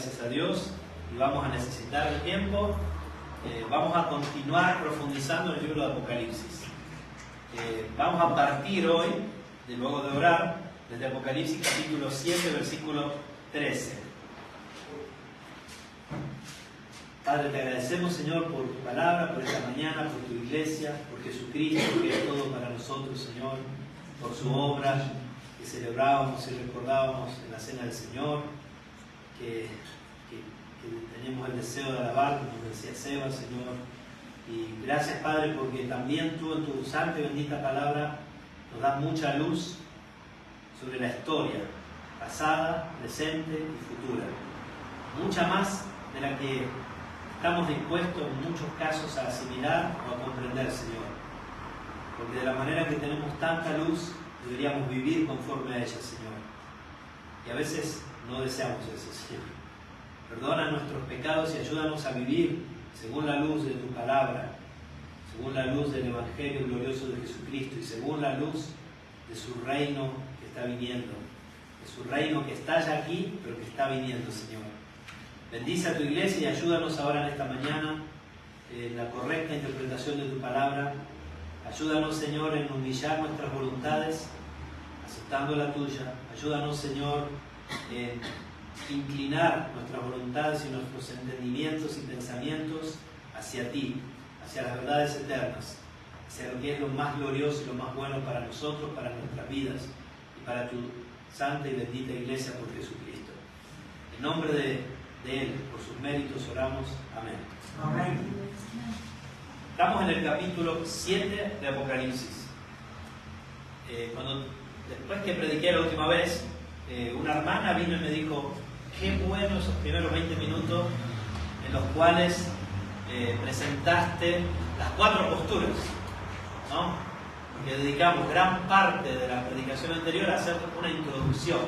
gracias a Dios y vamos a necesitar el tiempo. Vamos a continuar profundizando en el libro de Apocalipsis. Vamos a partir hoy, luego de orar, desde Apocalipsis capítulo 7, versículo 13. Padre, te agradecemos, Señor, por tu palabra, por esta mañana, por tu iglesia, por Jesucristo, que es todo para nosotros, Señor, por su obra que celebrábamos y recordábamos en la Cena del Señor, que teníamos el deseo de alabar, como decía Seba, Señor. Y gracias, Padre, porque también tú en tu santa y bendita palabra nos das mucha luz sobre la historia, pasada, presente y futura. Mucha más de la que estamos dispuestos en muchos casos a asimilar o a comprender, Señor. Porque de la manera que tenemos tanta luz, deberíamos vivir conforme a ella, Señor. Y a veces no deseamos eso, Señor. Perdona nuestros pecados y ayúdanos a vivir según la luz de tu palabra, según la luz del Evangelio glorioso de Jesucristo y según la luz de su reino que está viniendo, de su reino que está ya aquí, pero que está viniendo, Señor. Bendice a tu iglesia y ayúdanos ahora en esta mañana en la correcta interpretación de tu palabra. Ayúdanos, Señor, en humillar nuestras voluntades, aceptando la tuya. Ayúdanos, Señor, en inclinar nuestras voluntades y nuestros entendimientos y pensamientos hacia ti, hacia las verdades eternas, hacia lo que es lo más glorioso y lo más bueno para nosotros, para nuestras vidas y para tu santa y bendita iglesia por Jesucristo. En nombre de Él, por sus méritos oramos. Amén. Amén. Estamos en el capítulo 7 de Apocalipsis. Después que prediqué la última vez, una hermana vino y me dijo: qué bueno esos primeros 20 minutos en los cuales presentaste las 4 posturas, ¿no? Porque dedicamos gran parte de la predicación anterior a hacer una introducción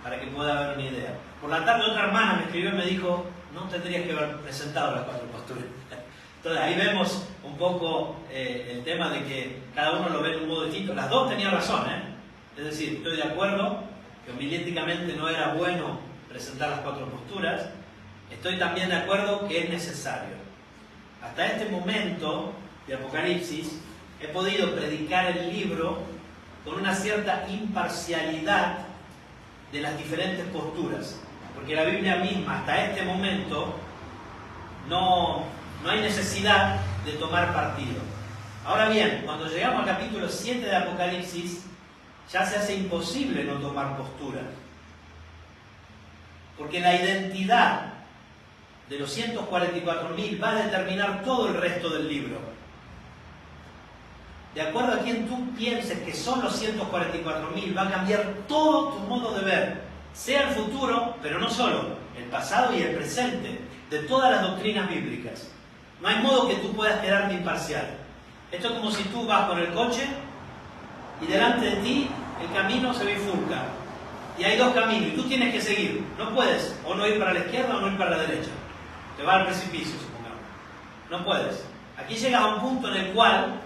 para que pueda haber una idea. Por la tarde otra hermana me escribió y me dijo: no tendrías que haber presentado las 4 posturas. Entonces ahí vemos un poco el tema de que cada uno lo ve de un modo distinto. Las dos tenían razón, ¿eh? Es decir, estoy de acuerdo que homiléticamente no era bueno presentar las 4 posturas. Estoy también de acuerdo que es necesario. Hasta este momento de Apocalipsis he podido predicar el libro con una cierta imparcialidad de las diferentes posturas, porque la Biblia misma hasta este momento no hay necesidad de tomar partido. Ahora bien, cuando llegamos al capítulo 7 de Apocalipsis, ya se hace imposible no tomar postura, porque la identidad de los 144.000 va a determinar todo el resto del libro. De acuerdo a quien tú pienses que son los 144.000, va a cambiar todo tu modo de ver, sea el futuro, pero no solo, el pasado y el presente, de todas las doctrinas bíblicas. No hay modo que tú puedas quedarte imparcial. Esto es como si tú vas con el coche y delante de ti el camino se bifurca. Y hay 2 caminos y tú tienes que seguir. No puedes o no ir para la izquierda o no ir para la derecha. Te va al precipicio, supongamos. No puedes. Aquí llegas a un punto en el cual,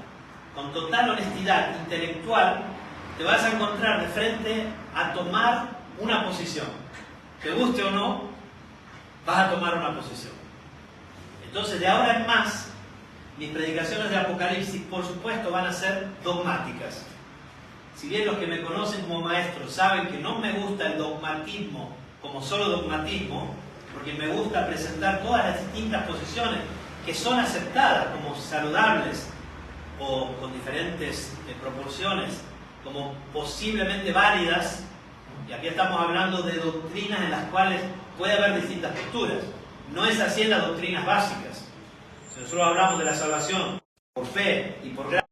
con total honestidad intelectual, te vas a encontrar de frente a tomar una posición. Te guste o no, vas a tomar una posición. Entonces, de ahora en más, mis predicaciones de Apocalipsis, por supuesto, van a ser dogmáticas. Si bien los que me conocen como maestro saben que no me gusta el dogmatismo como solo dogmatismo, porque me gusta presentar todas las distintas posiciones que son aceptadas como saludables o con diferentes proporciones, como posiblemente válidas, y aquí estamos hablando de doctrinas en las cuales puede haber distintas posturas. No es así en las doctrinas básicas. Si nosotros hablamos de la salvación por fe y por gracia,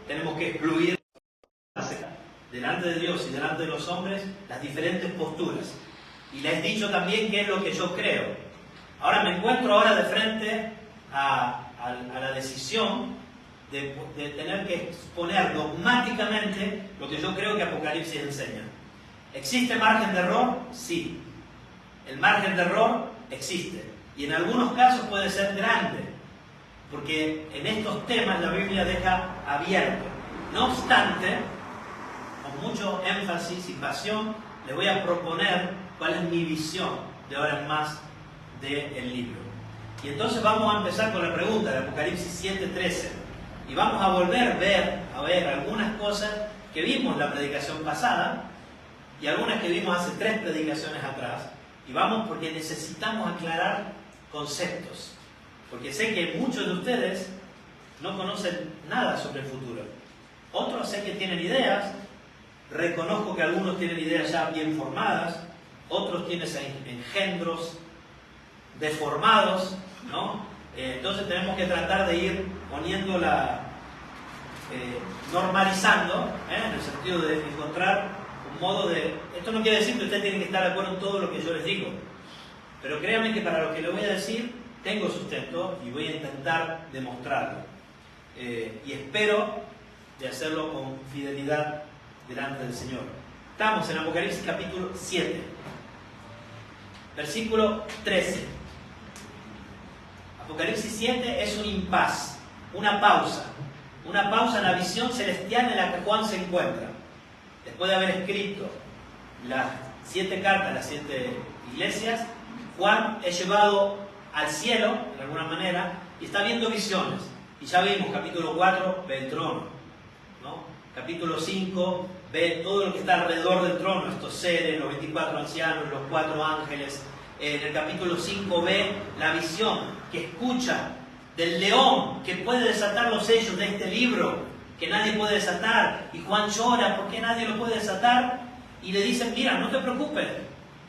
tenemos que excluir delante de Dios y delante de los hombres las diferentes posturas. Y les he dicho también qué es lo que yo creo. Ahora me encuentro ahora de frente a la decisión de tener que exponer dogmáticamente lo que yo creo que Apocalipsis enseña. ¿Existe margen de error? Sí. El margen de error existe. Y en algunos casos puede ser grande, porque en estos temas la Biblia deja abierto. No obstante, con mucho énfasis y pasión, les voy a proponer cuál es mi visión de ahora en más del libro. Y entonces vamos a empezar con la pregunta de Apocalipsis 7:13. Y vamos a volver a ver algunas cosas que vimos en la predicación pasada y algunas que vimos hace 3 predicaciones atrás. Y vamos porque necesitamos aclarar conceptos. Porque sé que muchos de ustedes no conocen nada sobre el futuro. Otros sé que tienen ideas. Reconozco que algunos tienen ideas ya bien formadas. Otros tienen engendros deformados, ¿no? Entonces tenemos que tratar de ir poniéndola, normalizando, en el sentido de encontrar un modo de... Esto no quiere decir que ustedes tienen que estar de acuerdo en todo lo que yo les digo, pero créanme que para lo que les voy a decir tengo sustento y voy a intentar demostrarlo. Y espero de hacerlo con fidelidad delante del Señor. Estamos en Apocalipsis capítulo 7, versículo 13. Apocalipsis 7 es un impas, una pausa en la visión celestial en la que Juan se encuentra. Después de haber escrito las 7 cartas, las 7 iglesias, Juan es llevado al cielo, de alguna manera, y está viendo visiones. Y ya vimos, capítulo 4, ve el trono, ¿no? Capítulo 5, ve todo lo que está alrededor del trono, estos seres, los 24 ancianos, los 4 ángeles. En el capítulo 5 ve la visión que escucha del león que puede desatar los sellos de este libro, que nadie puede desatar. Y Juan llora, ¿por qué nadie lo puede desatar? Y le dicen, mira, no te preocupes,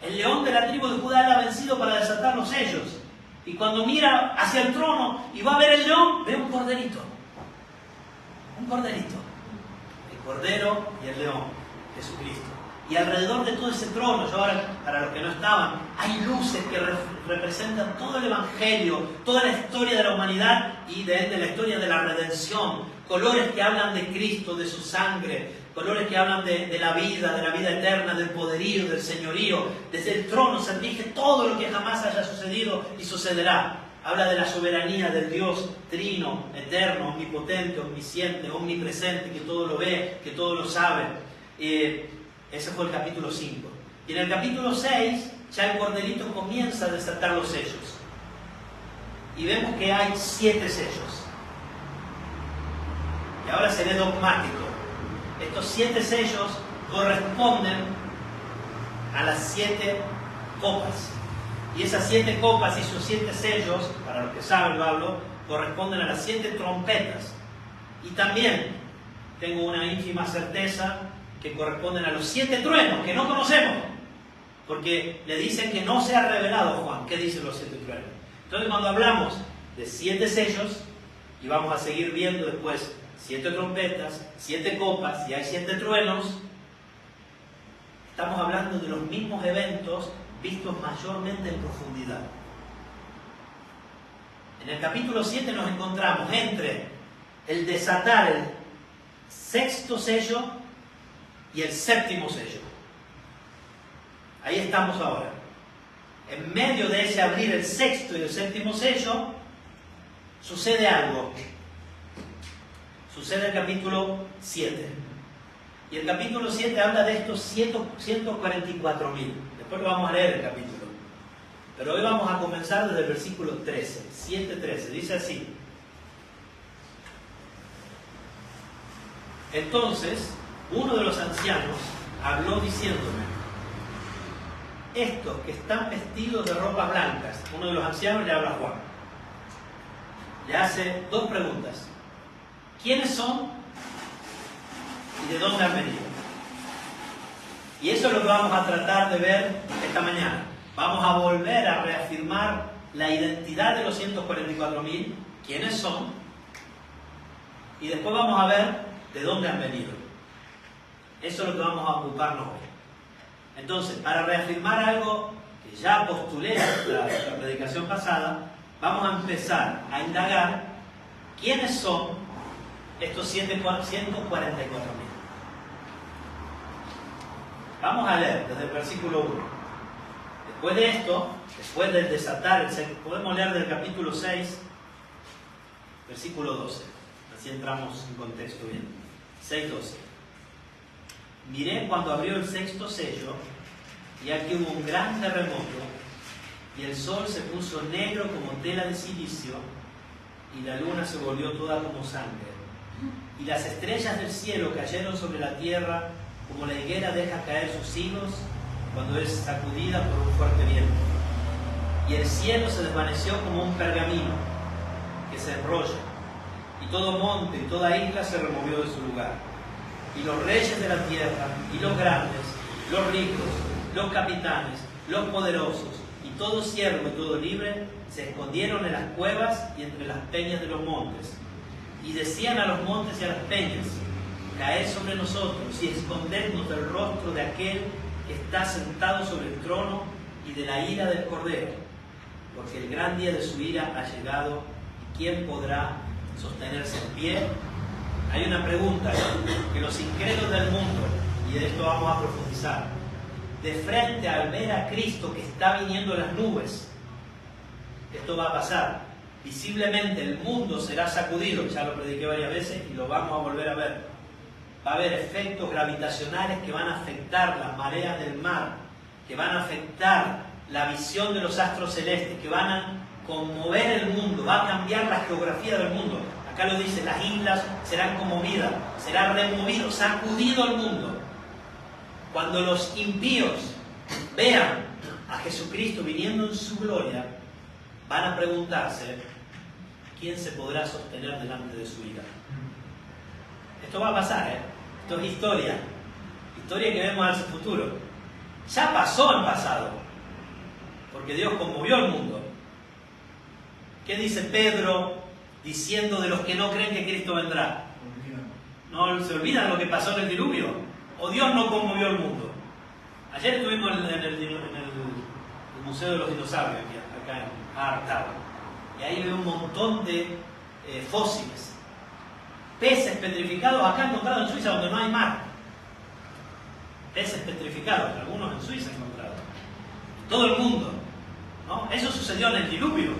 el león de la tribu de Judá él ha vencido para desatar los sellos. Y cuando mira hacia el trono y va a ver el león, ve un corderito. Un corderito. El cordero y el león, Jesucristo. Y alrededor de todo ese trono, yo ahora, para los que no estaban, hay luces que representan todo el Evangelio, toda la historia de la humanidad y de la historia de la redención. Colores que hablan de Cristo, de su sangre, colores que hablan de la vida eterna, del poderío, del señorío. Desde el trono se rige todo lo que jamás haya sucedido y sucederá. Habla de la soberanía del Dios trino, eterno, omnipotente, omnisciente, omnipresente, que todo lo ve, que todo lo sabe. Ese fue el capítulo 5. Y en el capítulo 6, ya el corderito comienza a desatar los sellos. Y vemos que hay 7 sellos. Y ahora seré dogmático. Estos 7 sellos corresponden a las 7 copas. Y esas 7 copas y sus 7 sellos, para los que saben lo hablo, corresponden a las 7 trompetas. Y también tengo una ínfima certeza que corresponden a los 7 truenos que no conocemos, porque le dicen que no se ha revelado Juan. ¿Qué dicen los 7 truenos? Entonces, cuando hablamos de 7 sellos, y vamos a seguir viendo después 7 trompetas, 7 copas y hay 7 truenos, estamos hablando de los mismos eventos vistos mayormente en profundidad. En el capítulo 7 nos encontramos entre el desatar el 6º sello y el 7º sello. Ahí estamos ahora. En medio de ese abrir el 6º y el 7º sello, sucede algo. Sucede el capítulo 7. Y el capítulo 7 habla de estos 144.000. Después lo vamos a leer el capítulo. Pero hoy vamos a comenzar desde el versículo 13. 7:13. Dice así. Entonces, uno de los ancianos habló diciéndome: estos que están vestidos de ropas blancas. Uno de los ancianos le habla a Juan. Le hace 2 preguntas. ¿Quiénes son? ¿Y de dónde han venido? Y eso es lo que vamos a tratar de ver esta mañana. Vamos a volver a reafirmar la identidad de los 144.000, quiénes son, y después vamos a ver de dónde han venido. Eso es lo que vamos a ocuparnos hoy. Entonces, para reafirmar algo que ya postulé en la predicación pasada, vamos a empezar a indagar quiénes son estos 144.000. Vamos a leer desde el versículo 1. Después de esto, después del desatar, podemos leer del capítulo 6, versículo 12. Así entramos en contexto bien. 6:12. Miré cuando abrió el 6º sello, y aquí hubo un gran terremoto, y el sol se puso negro como tela de silicio, y la luna se volvió toda como sangre. Y las estrellas del cielo cayeron sobre la tierra, como la higuera deja caer sus higos cuando es sacudida por un fuerte viento. Y el cielo se desvaneció como un pergamino que se enrolla, y todo monte y toda isla se removió de su lugar. Y los reyes de la tierra, y los grandes, los ricos, los capitanes, los poderosos, y todo siervo y todo libre, se escondieron en las cuevas y entre las peñas de los montes. Y decían a los montes y a las peñas: caed sobre nosotros y escondednos del rostro de aquel que está sentado sobre el trono y de la ira del Cordero, porque el gran día de su ira ha llegado, y ¿quién podrá sostenerse en pie? Hay una pregunta que los incrédulos del mundo, y de esto vamos a profundizar, de frente al ver a Cristo que está viniendo en las nubes, esto va a pasar. Visiblemente el mundo será sacudido, ya lo prediqué varias veces y lo vamos a volver a ver. Va a haber efectos gravitacionales que van a afectar las mareas del mar, que van a afectar la visión de los astros celestes, que van a conmover el mundo, va a cambiar la geografía del mundo. Acá lo dice, las islas serán conmovidas, será removido, sacudido el mundo. Cuando los impíos vean a Jesucristo viniendo en su gloria, van a preguntarse: ¿quién se podrá sostener delante de su ira? Esto va a pasar, ¿eh? Esto es historia. Historia que vemos hacia el futuro. Ya pasó en pasado, porque Dios conmovió el mundo. ¿Qué dice Pedro diciendo de los que no creen que Cristo vendrá? ¿No se olvidan lo que pasó en el diluvio? ¿O Dios no conmovió el mundo? Ayer estuvimos en el Museo de los Dinosaurios, acá en Artao, y ahí veo un montón de fósiles, peces petrificados, acá encontrados en Suiza donde no hay mar. Peces petrificados, algunos en Suiza encontrados. Todo el mundo, ¿no? Eso sucedió en el diluvio.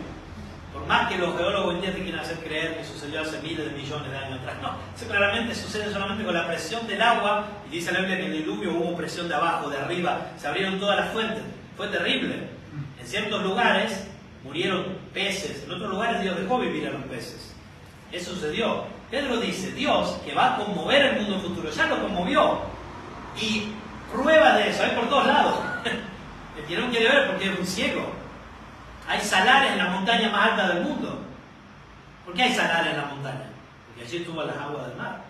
Por más que los geólogos hoy día te quieran hacer creer que sucedió hace miles de millones de años atrás. No, eso claramente sucede solamente con la presión del agua, y dice la Biblia que en el diluvio hubo presión de abajo, de arriba, se abrieron todas las fuentes. Fue terrible. En ciertos lugares murieron peces, en otros lugares Dios dejó vivir a los peces. Eso sucedió. Pedro dice, Dios, que va a conmover el mundo futuro, ya lo conmovió. Y prueba de eso hay por todos lados. El que no quiere ver porque es un ciego. Hay salares en la montaña más alta del mundo. ¿Por qué hay salares en la montaña? Porque allí estuvo las aguas del mar.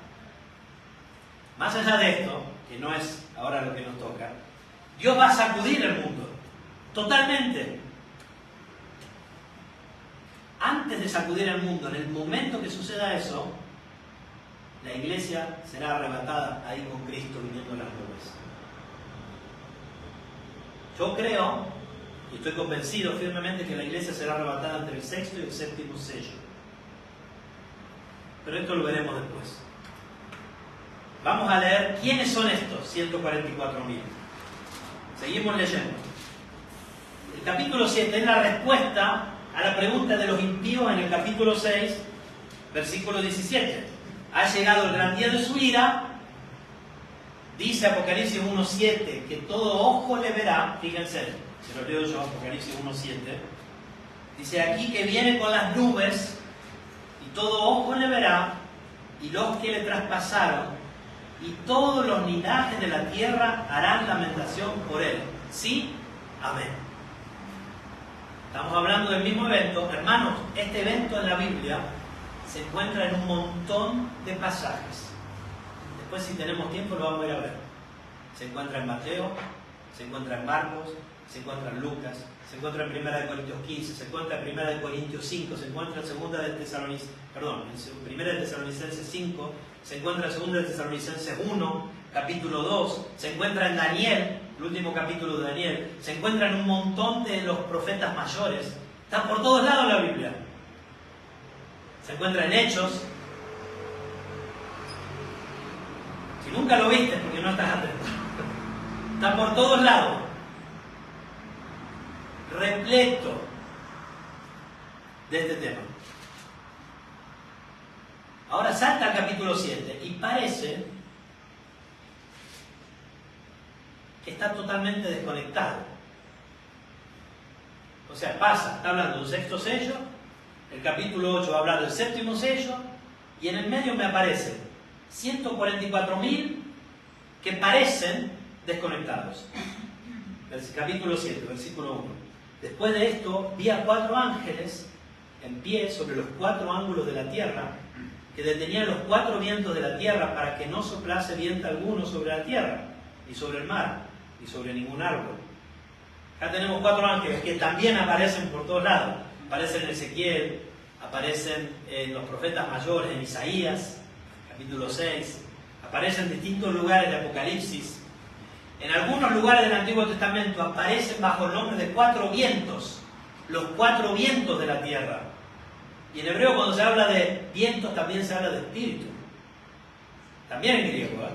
Más allá de esto, que no es ahora lo que nos toca, Dios va a sacudir el mundo. Totalmente. Antes de sacudir el mundo, en el momento que suceda eso, la iglesia será arrebatada ahí con Cristo viniendo en las nubes. Yo creo, y estoy convencido firmemente, que la iglesia será arrebatada entre el sexto y el séptimo sello. Pero esto lo veremos después. Vamos a leer quiénes son estos 144.000. Seguimos leyendo. El capítulo 7 es la respuesta a la pregunta de los impíos en el capítulo 6, versículo 17. Ha llegado el gran día de su ira. Dice Apocalipsis 1.7 que todo ojo le verá. Fíjense, se lo leo yo, Apocalipsis 1.7. Dice aquí que viene con las nubes y todo ojo le verá, y los que le traspasaron y todos los linajes de la tierra harán lamentación por él. ¿Sí? Amén. Estamos hablando del mismo evento. Hermanos, este evento en la Biblia se encuentra en un montón de pasajes. Después, si tenemos tiempo, lo vamos a ir a ver. Se encuentra en Mateo, se encuentra en Marcos, se encuentra en Lucas, se encuentra en 1 Corintios 15, se encuentra en 1 Corintios 5, se encuentra en 2 de Tesalonicenses, en 1 de Tesalonicenses 5, se encuentra en 2 de Tesalonicenses 1, capítulo 2, se encuentra en Daniel, el último capítulo de Daniel, se encuentra en un montón de los profetas mayores. Están por todos lados en la Biblia. Se encuentra en Hechos. Si nunca lo viste es porque no estás atento. Está por todos lados. Repleto de este tema. Ahora salta al capítulo 7 y parece que está totalmente desconectado. O sea, está hablando del sexto sello, el capítulo 8 va a hablar del séptimo sello, y en el medio me aparecen 144.000 que parecen desconectados. Capítulo 7, versículo 1. Después de esto, vi a 4 ángeles en pie sobre los 4 ángulos de la tierra, que detenían los 4 vientos de la tierra para que no soplase viento alguno sobre la tierra, ni sobre el mar, ni sobre ningún árbol. Acá tenemos 4 ángeles que también aparecen por todos lados. Aparecen en Ezequiel, aparecen en los profetas mayores, en Isaías, capítulo 6, aparecen en distintos lugares de Apocalipsis. En algunos lugares del Antiguo Testamento aparecen bajo el nombre de 4 vientos, los 4 vientos de la tierra. Y en hebreo, cuando se habla de vientos, también se habla de espíritu. También en griego, ¿eh?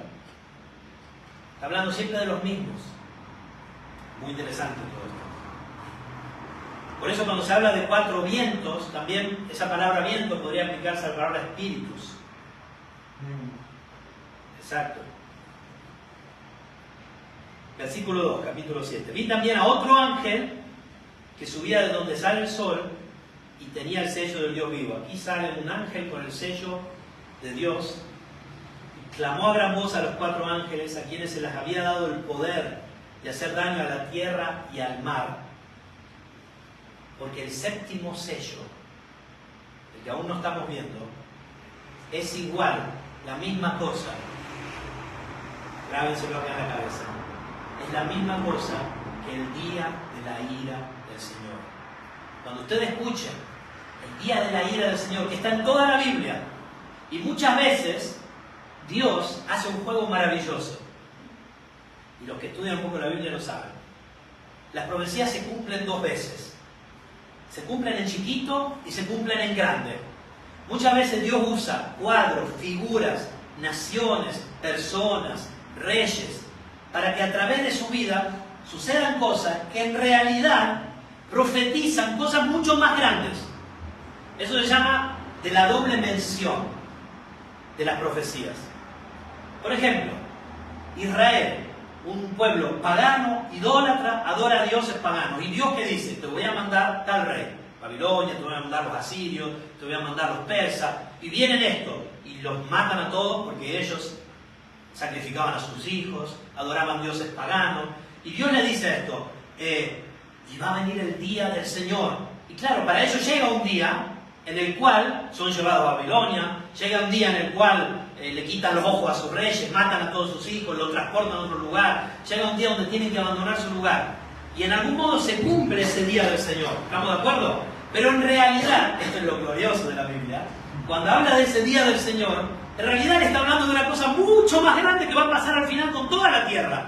Está hablando siempre de los mismos. Muy interesante todo esto. Por eso, cuando se habla de 4 vientos, también esa palabra viento podría aplicarse a la palabra espíritus. Exacto. Versículo 2, capítulo 7. Vi también a otro ángel que subía de donde sale el sol y tenía el sello del Dios vivo. Aquí sale un ángel con el sello de Dios. Y clamó a gran voz a los 4 ángeles a quienes se les había dado el poder de hacer daño a la tierra y al mar. Porque el séptimo sello, el que aún no estamos viendo, es igual, la misma cosa. Grábenselo acá en la cabeza. Es la misma cosa que el día de la ira del Señor. Cuando ustedes escuchen el día de la ira del Señor, que está en toda la Biblia, y muchas veces Dios hace un juego maravilloso. Y los que estudian un poco la Biblia lo saben. Las profecías se cumplen 2 veces. Se cumplen en chiquito y se cumplen en grande. Muchas veces Dios usa cuadros, figuras, naciones, personas, reyes, para que a través de su vida sucedan cosas que en realidad profetizan cosas mucho más grandes. Eso se llama de la doble mención de las profecías. Por ejemplo, Israel, un pueblo pagano, idólatra, adora a dioses paganos. ¿Y Dios qué dice? Te voy a mandar tal rey. Babilonia, te voy a mandar los asirios, te voy a mandar los persas. Y vienen estos y los matan a todos porque ellos sacrificaban a sus hijos, adoraban dioses paganos. Y Dios le dice esto, y va a venir el día del Señor. Y claro, para ellos llega un día en el cual son llevados a Babilonia, llega un día en el cual le quitan los ojos a sus reyes, matan a todos sus hijos, los transportan a otro lugar, llega un día donde tienen que abandonar su lugar. Y en algún modo se cumple ese día del Señor, ¿estamos de acuerdo? Pero en realidad, esto es lo glorioso de la Biblia, cuando habla de ese día del Señor, en realidad le está hablando de una cosa mucho más grande que va a pasar al final con toda la tierra.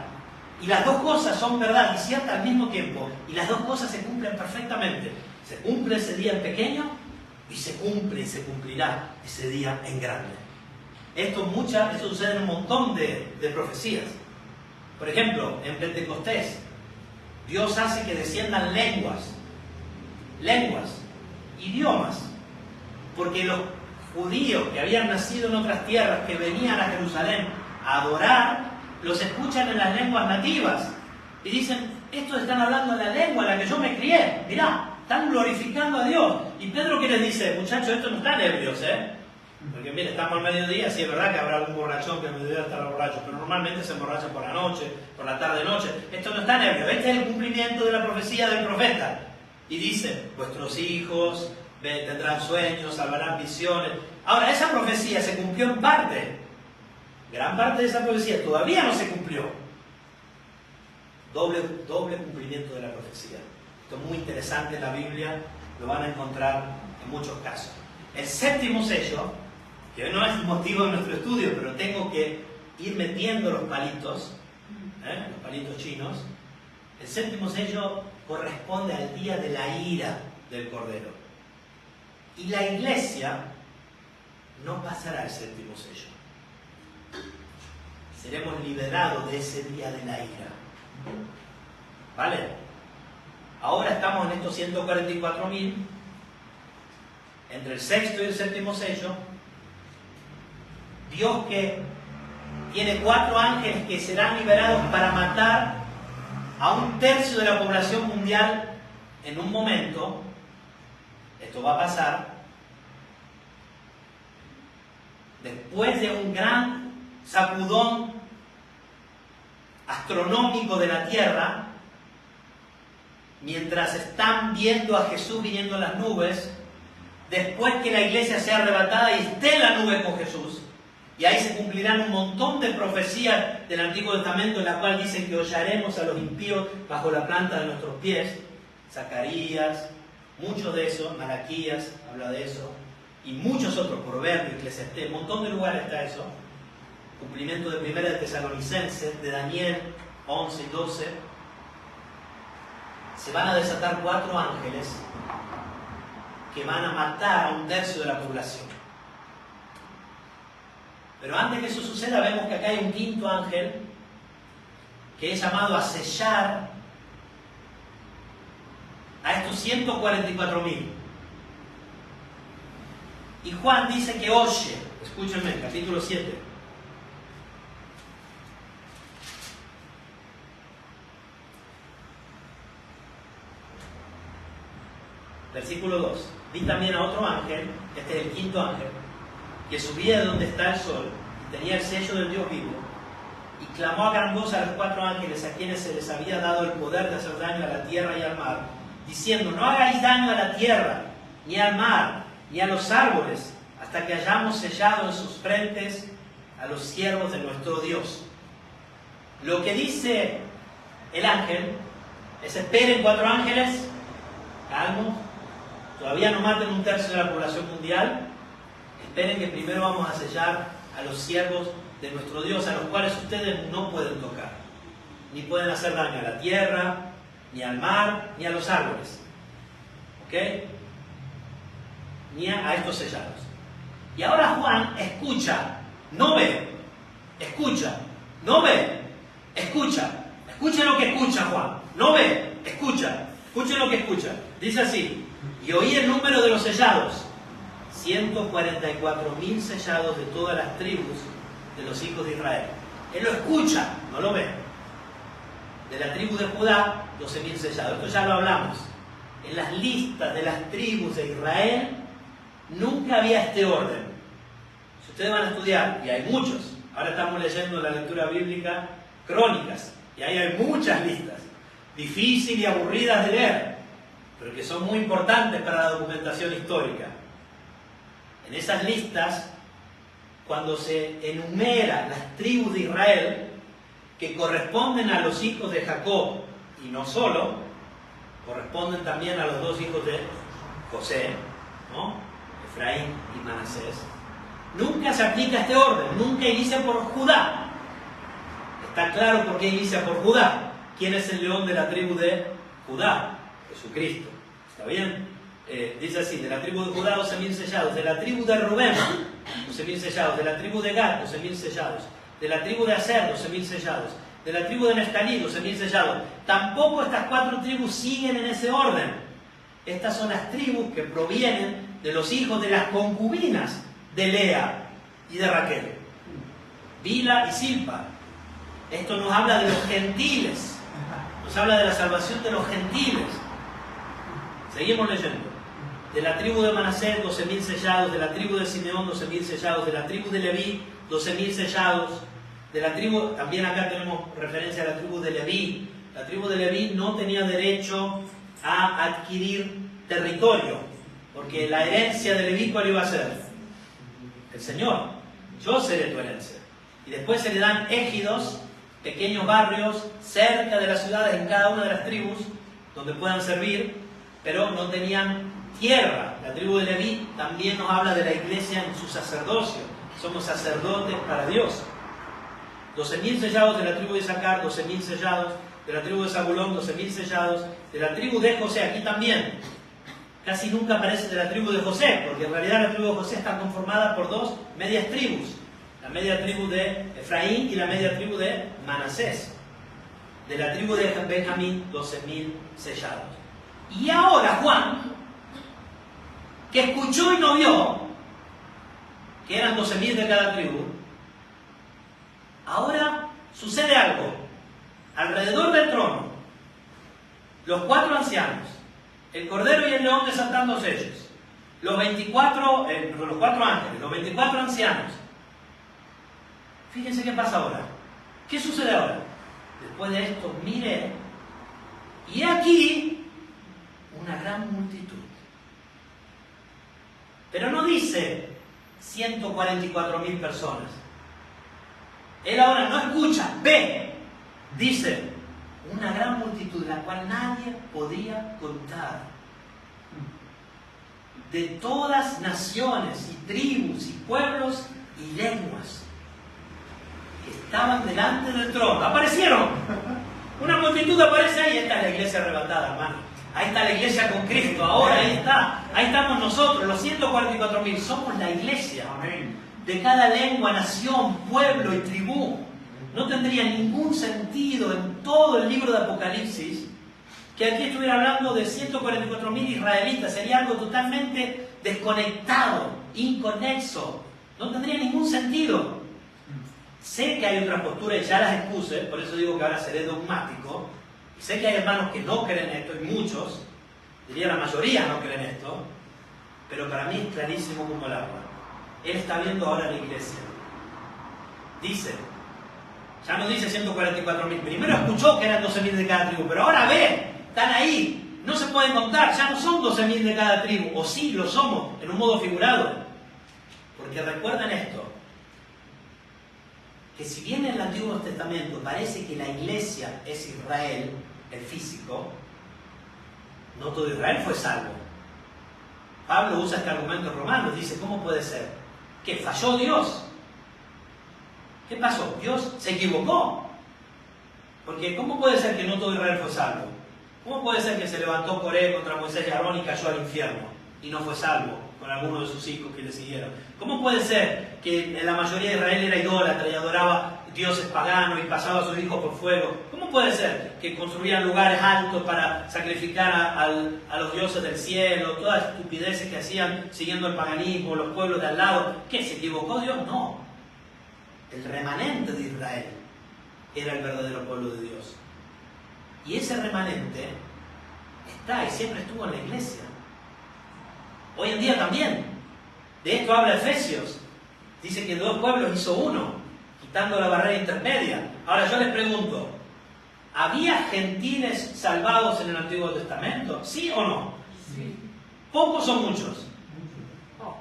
Y las dos cosas son verdad y cierta al mismo tiempo. Y las dos cosas se cumplen perfectamente. Se cumple ese día en pequeño y se cumple y se cumplirá ese día en grande. Esto sucede en un montón de profecías. Por ejemplo, en Pentecostés, Dios hace que desciendan lenguas, idiomas, porque los judíos que habían nacido en otras tierras, que venían a Jerusalén a adorar, los escuchan en las lenguas nativas y dicen, estos están hablando en la lengua en la que yo me crié, mirá, están glorificando a Dios. Y Pedro, ¿qué les dice? Muchachos, estos no están ebrios, porque mire, estamos al mediodía, sí es verdad que habrá algún borrachón que al mediodía estará borracho, pero normalmente se emborrachan por la noche, por la tarde-noche. Estos no están ebrios, este es el cumplimiento de la profecía del profeta. Y dice, vuestros hijos tendrán sueños, salvarán visiones. Ahora, esa profecía se cumplió en parte. Gran parte de esa profecía todavía no se cumplió. Doble cumplimiento de la profecía. Esto es muy interesante en la Biblia, lo van a encontrar en muchos casos. El séptimo sello, que no es motivo de nuestro estudio, pero tengo que ir metiendo los palitos chinos. El séptimo sello corresponde al día de la ira del Cordero. Y la iglesia no pasará el séptimo sello. Seremos liberados de ese día de la ira. ¿Vale? Ahora estamos en estos 144.000, entre el sexto y el séptimo sello. Dios que tiene 4 ángeles que serán liberados para matar a 1/3 de la población mundial en un momento, esto va a pasar, después de un gran sacudón astronómico de la tierra, mientras están viendo a Jesús viniendo en las nubes, después que la iglesia sea arrebatada y esté en la nube con Jesús, y ahí se cumplirán un montón de profecías del Antiguo Testamento en la cual dicen que hollaremos a los impíos bajo la planta de nuestros pies. Zacarías, mucho de eso, Malaquías habla de eso, y muchos otros, Proverbios, Eclesiastés, un montón de lugares está eso. Cumplimiento de 1 de Tesalonicenses, de Daniel 11 y 12. Se van a desatar 4 ángeles que van a matar a 1/3 de la población. Pero antes que eso suceda, vemos que acá hay un 5.º ángel que es llamado a sellar a estos 144.000. Y Juan dice que oye, escúchenme, capítulo 7. Versículo 2. Vi también a otro ángel, este es el 5.º ángel, que subía de donde está el sol y tenía el sello del Dios vivo, y clamó a gran voz a los 4 ángeles a quienes se les había dado el poder de hacer daño a la tierra y al mar, diciendo: no hagáis daño a la tierra, ni al mar, ni a los árboles, hasta que hayamos sellado en sus frentes a los siervos de nuestro Dios. Lo que dice el ángel es: esperen 4 ángeles, calmos, todavía no maten 1/3 de la población mundial, esperen que primero vamos a sellar a los siervos de nuestro Dios, a los cuales ustedes no pueden tocar, ni pueden hacer daño a la tierra, ni al mar, ni a los árboles. ¿Ok? Ni a estos sellados. Y ahora Juan escucha, no ve. Escucha, no ve. Escucha. Escuchen lo que escucha Juan. No ve, escucha. Escuchen lo que escucha. Dice así: y oí el número de los sellados. 144.000 sellados de todas las tribus de los hijos de Israel. Él lo escucha, no lo ve. De la tribu de Judá, 12.000 sellados. Esto ya lo hablamos. En las listas de las tribus de Israel nunca había este orden. Si ustedes van a estudiar, y hay muchos, ahora estamos leyendo la lectura bíblica, Crónicas, y ahí hay muchas listas, difíciles y aburridas de leer, pero que son muy importantes para la documentación histórica. En esas listas, cuando se enumeran las tribus de Israel, que corresponden a los hijos de Jacob, y no solo, corresponden también a los 2 hijos de José, ¿no? Efraín y Manasés. Nunca se aplica este orden, nunca inicia por Judá. Está claro por qué inicia por Judá. ¿Quién es el león de la tribu de Judá? Jesucristo. ¿Está bien? Dice así: de la tribu de Judá 12.000 sellados, de la tribu de Rubén 12.000 sellados, de la tribu de Gad 12.000 sellados, de la tribu de Aser 12.000 sellados, de la tribu de Neftalí 12.000 sellados. Tampoco estas 4 tribus siguen en ese orden. Estas son las tribus que provienen de los hijos de las concubinas de Lea y de Raquel, Bila y Silpa. Esto nos habla de los gentiles, nos habla de la salvación de los gentiles. Seguimos leyendo. De la tribu de Manasés 12.000 sellados, de la tribu de Simeón 12.000 sellados, de la tribu de Leví 12.000 sellados, de la tribu, también acá tenemos referencia a la tribu de Leví. La tribu de Leví no tenía derecho a adquirir territorio, porque la herencia de Leví, ¿cuál iba a ser? El Señor. Yo seré tu herencia. Y después se le dan égidos, pequeños barrios cerca de las ciudades en cada una de las tribus donde puedan servir, pero no tenían tierra. La tribu de Leví también nos habla de la iglesia en su sacerdocio. Somos sacerdotes para Dios. 12.000 sellados de la tribu de Isaacar, 12.000 sellados de la tribu de Zabulón, 12.000 sellados de la tribu de José. Aquí también casi nunca aparece de la tribu de José, porque en realidad la tribu de José está conformada por 2 medias tribus: la media tribu de Efraín y la media tribu de Manasés. De la tribu de Benjamín, 12.000 sellados. Y ahora Juan, que escuchó y no vio que eran 12.000 de cada tribu, ahora sucede algo. Alrededor del trono, los 4 ancianos el Cordero y el León desatando sellos, los 24, los 4 ángeles, los 24 ancianos. Fíjense qué pasa ahora. ¿Qué sucede ahora? Después de esto, mire, y aquí una gran multitud. Pero no dice 144.000 personas. Él ahora no escucha, ve, dice una gran multitud, la cual nadie podía contar. De todas naciones y tribus y pueblos y lenguas que estaban delante del trono. Aparecieron. Una multitud aparece ahí. Esta es la iglesia arrebatada, hermano. Ahí está la iglesia con Cristo. Ahora ahí está. Ahí estamos nosotros, los 144.000. Somos la iglesia. Amén. De cada lengua, nación, pueblo y tribú. No tendría ningún sentido en todo el libro de Apocalipsis que aquí estuviera hablando de 144.000 israelitas. Sería algo totalmente desconectado, inconexo. No tendría ningún sentido. Sé que hay otras posturas y ya las expuse, por eso digo que ahora seré dogmático. Sé que hay hermanos que no creen esto, y muchos, diría la mayoría no creen esto, pero para mí es clarísimo como el agua. Él está viendo ahora la iglesia. Dice, ya no dice 144.000, primero escuchó que eran 12.000 de cada tribu, pero ahora ve, están ahí, no se pueden contar, ya no son 12.000 de cada tribu, o sí, lo somos, en un modo figurado. Porque recuerden esto, que si bien en el Antiguo Testamento parece que la iglesia es Israel, el físico, no todo Israel fue salvo. Pablo usa este argumento en Romanos, dice, ¿cómo puede ser? ¿Que falló Dios? ¿Qué pasó? Dios se equivocó. Porque ¿cómo puede ser que no todo Israel fue salvo? ¿Cómo puede ser que se levantó Coré contra Moisés y Aarón y cayó al infierno y no fue salvo con alguno de sus hijos que le siguieron? ¿Cómo puede ser que la mayoría de Israel era idólatra y adoraba dioses paganos y pasaba a sus hijos por fuego? ¿Cómo puede ser que construían lugares altos para sacrificar a los dioses del cielo? Todas las estupideces que hacían siguiendo el paganismo, los pueblos de al lado. ¿Qué? ¿Se equivocó Dios? No. El remanente de Israel era el verdadero pueblo de Dios. Y ese remanente está y siempre estuvo en la iglesia. Hoy en día también. De esto habla Efesios. Dice que 2 pueblos hizo uno, quitando la barrera intermedia. Ahora yo les pregunto, ¿había gentiles salvados en el Antiguo Testamento? ¿Sí o no? Sí. ¿Pocos o muchos? No.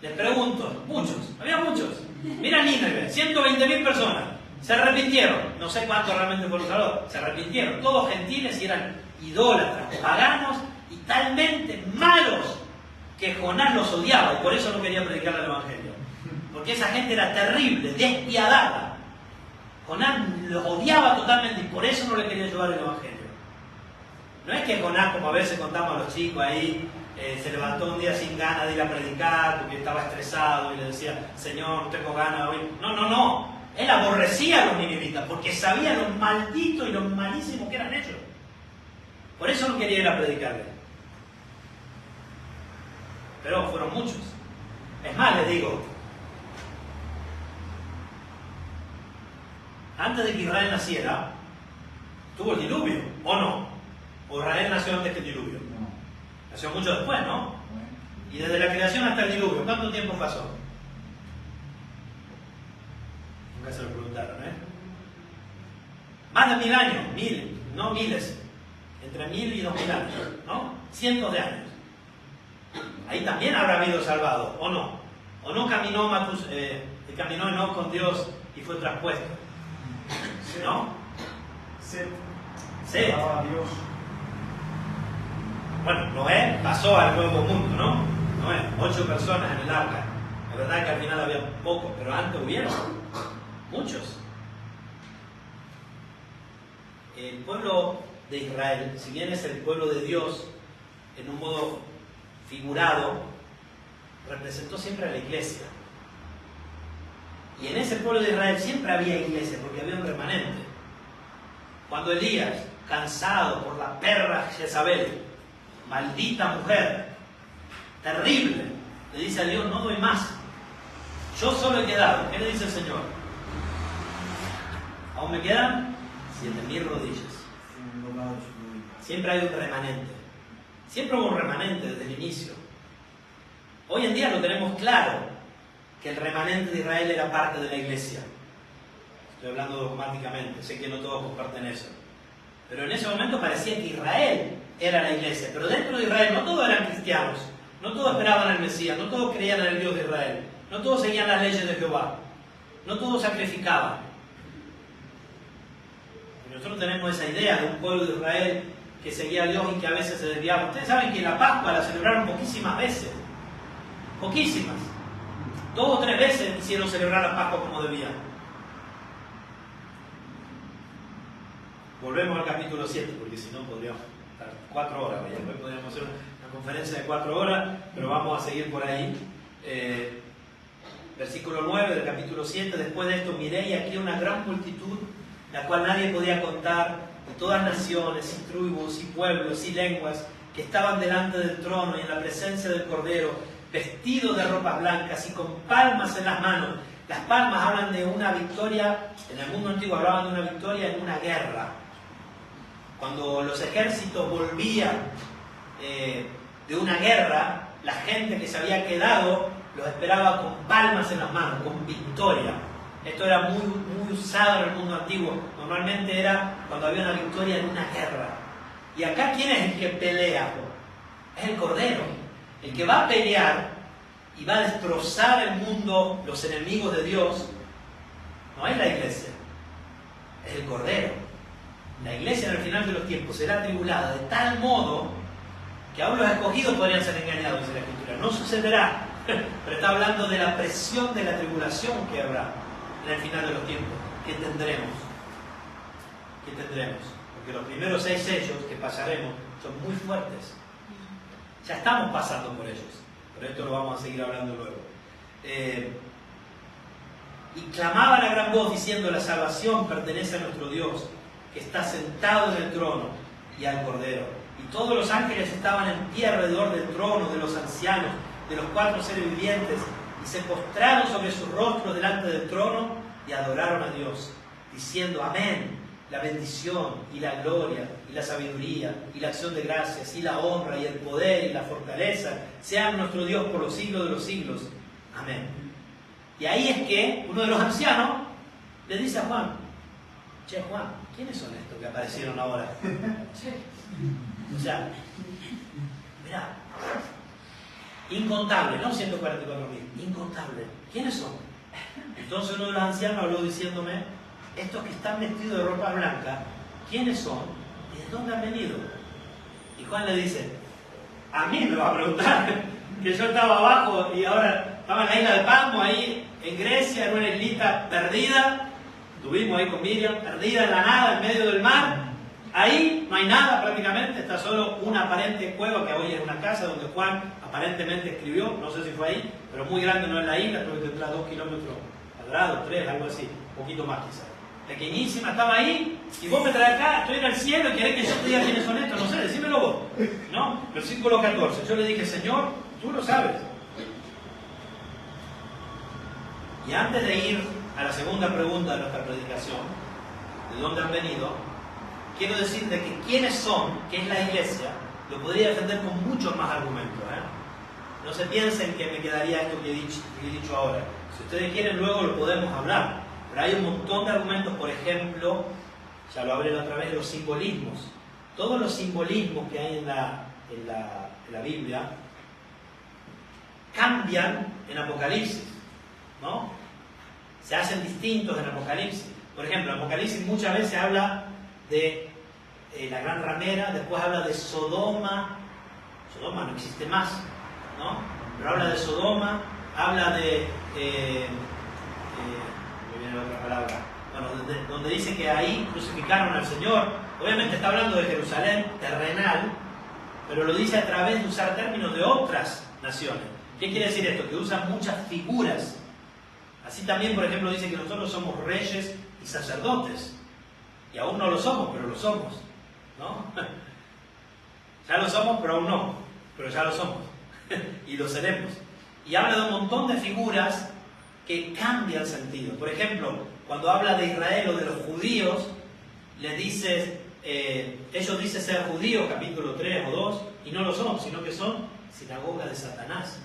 Les pregunto, muchos. Había muchos. Mira Nínive, 120.000 personas. Se arrepintieron. No sé cuántos realmente fueron salvados. Se arrepintieron. Todos gentiles y eran idólatras, paganos y talmente malos que Jonás los odiaba y por eso no quería predicar el Evangelio. Porque esa gente era terrible, despiadada. Jonás los odiaba totalmente y por eso no le quería llevar el Evangelio. No es que Jonás, como a veces contamos a los chicos ahí, se levantó un día sin ganas de ir a predicar porque estaba estresado y le decía, Señor, no tengo ganas de oír. No, no, no. Él aborrecía a los ninivitas porque sabía lo malditos y lo malísimos que eran ellos. Por eso no quería ir a predicarle. Pero fueron muchos. Es más, les digo, antes de que Israel naciera, tuvo el diluvio, ¿o no? ¿O Israel nació antes que el diluvio? No. Nació mucho después, ¿no? Y desde la creación hasta el diluvio, ¿cuánto tiempo pasó? Nunca se lo preguntaron, ¿eh? Más de 1000 años, no miles, entre 1000 y 2000 años, ¿no? Cientos de años. Ahí también habrá habido salvado, ¿o no? ¿O no caminó caminó Enoc con Dios y fue traspuesto? ¿No? Set. Dios. Bueno, Noé pasó al nuevo mundo, ¿no? Noé, 8 personas en el arca. La verdad es que al final había pocos, pero antes hubieron muchos. El pueblo de Israel, si bien es el pueblo de Dios, en un modo figurado, representó siempre a la iglesia. Y en ese pueblo de Israel siempre había iglesia, porque había un remanente. Cuando Elías, cansado por la perra Jezabel, maldita mujer, terrible, le dice a Dios, no doy más. Yo solo he quedado. ¿Qué le dice el Señor? Aún me quedan 7000 rodillas. Siempre hay un remanente. Siempre hubo un remanente desde el inicio. Hoy en día lo tenemos claro, que el remanente de Israel era parte de la iglesia. Estoy hablando dogmáticamente, sé que no todos comparten eso. Pero en ese momento parecía que Israel era la iglesia. Pero dentro de Israel no todos eran cristianos, no todos esperaban al Mesías, no todos creían en el Dios de Israel, no todos seguían las leyes de Jehová, no todos sacrificaban. Y nosotros tenemos esa idea de un pueblo de Israel que seguía a Dios y que a veces se desviaba. Ustedes saben que la Pascua la celebraron poquísimas veces. Poquísimas. 2 o 3 veces quisieron celebrar la Pascua como debían. Volvemos al capítulo 7, porque si no podríamos estar 4 horas. Después podríamos hacer una conferencia de 4 horas, pero vamos a seguir por ahí. Versículo 9 del capítulo 7. Después de esto miré y aquí una gran multitud, la cual nadie podía contar, de todas naciones, y tribus, y pueblos, y lenguas, que estaban delante del trono y en la presencia del Cordero, vestidos de ropas blancas y con palmas en las manos. Las palmas hablan de una victoria, en el mundo antiguo hablaban de una victoria en una guerra. Cuando los ejércitos volvían de una guerra, la gente que se había quedado los esperaba con palmas en las manos, con victoria. Esto era muy usado en el mundo antiguo. Normalmente era cuando había una victoria en una guerra. Y acá, ¿quién es el que pelea? Es el Cordero. El que va a pelear y va a destrozar el mundo, los enemigos de Dios, no es la iglesia, es el Cordero. La iglesia en el final de los tiempos será atribulada de tal modo que aún los escogidos podrían ser engañados, dice la Escritura. No sucederá, pero está hablando de la presión de la tribulación que habrá en el final de los tiempos. ¿Qué tendremos? ¿Qué tendremos? Porque los primeros 6 sellos que pasaremos son muy fuertes. Ya estamos pasando por ellos, pero esto lo vamos a seguir hablando luego. Y clamaban a gran voz diciendo: la salvación pertenece a nuestro Dios, que está sentado en el trono, y al Cordero. Y todos los ángeles estaban en pie alrededor del trono, de los ancianos, de los 4 seres vivientes, y se postraron sobre sus rostros delante del trono y adoraron a Dios, diciendo: amén. La bendición y la gloria y la sabiduría y la acción de gracias y la honra y el poder y la fortaleza sean nuestro Dios por los siglos de los siglos. Amén. Y ahí es que uno de los ancianos le dice a Juan: che, Juan, ¿quiénes son estos que aparecieron ahora? O sea, mirá, incontable, no 144.000, incontable. ¿Quiénes son? Entonces uno de los ancianos habló diciéndome: estos que están vestidos de ropa blanca, ¿quiénes son? ¿Y de dónde han venido? Y Juan le dice: a mí me va a preguntar, que yo estaba abajo y ahora estaba en la isla de Pasmo, ahí en Grecia, en una islita perdida. Estuvimos ahí con Miriam, perdida en la nada, en medio del mar. Ahí no hay nada prácticamente, está solo una aparente cueva que hoy es una casa donde Juan aparentemente escribió, no sé si fue ahí, pero muy grande, no es la isla, creo que tendrá 2 kilómetros cuadrados, 3, algo así, un poquito más quizás. Pequeñísima, estaba ahí, y vos me traes acá, estoy en el cielo y querés que yo te diga quiénes son estos, no sé, decímelo vos. ¿No? Versículo 14, yo le dije: Señor, tú lo sabes. Y antes de ir a la segunda pregunta de nuestra predicación, ¿de dónde han venido?, quiero decirte que quiénes son, que es la iglesia, lo podría defender con muchos más argumentos. No se piensen que me quedaría esto que he dicho ahora. Si ustedes quieren, luego lo podemos hablar. Pero hay un montón de argumentos, por ejemplo, ya lo hablé la otra vez, los simbolismos. Todos los simbolismos que hay en la Biblia cambian en Apocalipsis, ¿no? Se hacen distintos en Apocalipsis. Por ejemplo, Apocalipsis muchas veces habla de la gran ramera, después habla de Sodoma. Sodoma no existe más, ¿no? Pero habla de Sodoma, habla de... me viene otra palabra. Bueno, donde dice que ahí crucificaron al Señor. Obviamente está hablando de Jerusalén terrenal, pero lo dice a través de usar términos de otras naciones. ¿Qué quiere decir esto? Que usan muchas figuras. Así también, por ejemplo, dice que nosotros somos reyes y sacerdotes. Y aún no lo somos, pero lo somos, ¿no? Ya lo somos, pero aún no. Pero ya lo somos. Y lo seremos. Y habla de un montón de figuras que cambian sentido. Por ejemplo, cuando habla de Israel o de los judíos, les dice, ellos dicen ser judíos, capítulo 3 o 2, y no lo son, sino que son sinagoga de Satanás.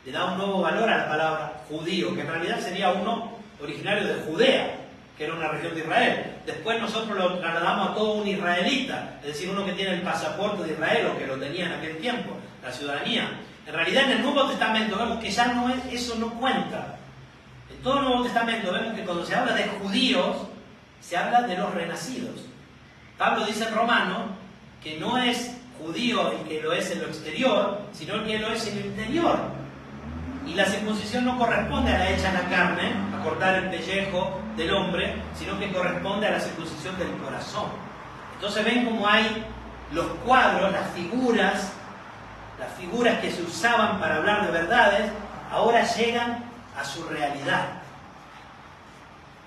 Le da un nuevo valor a la palabra judío, que en realidad sería uno originario de Judea, que era una región de Israel. Después nosotros lo trasladamos a todo un israelita, es decir, uno que tiene el pasaporte de Israel, o que lo tenía en aquel tiempo, la ciudadanía. En realidad en el Nuevo Testamento vemos que ya no es, eso no cuenta. En todo el Nuevo Testamento vemos que cuando se habla de judíos, se habla de los renacidos. Pablo dice en Romanos que no es judío el que lo es en lo exterior, sino el que lo es en el interior. Y la circuncisión no corresponde a la hecha en la carne, a cortar el pellejo del hombre, sino que corresponde a la circuncisión del corazón. Entonces ven cómo hay los cuadros, las figuras que se usaban para hablar de verdades, ahora llegan a su realidad.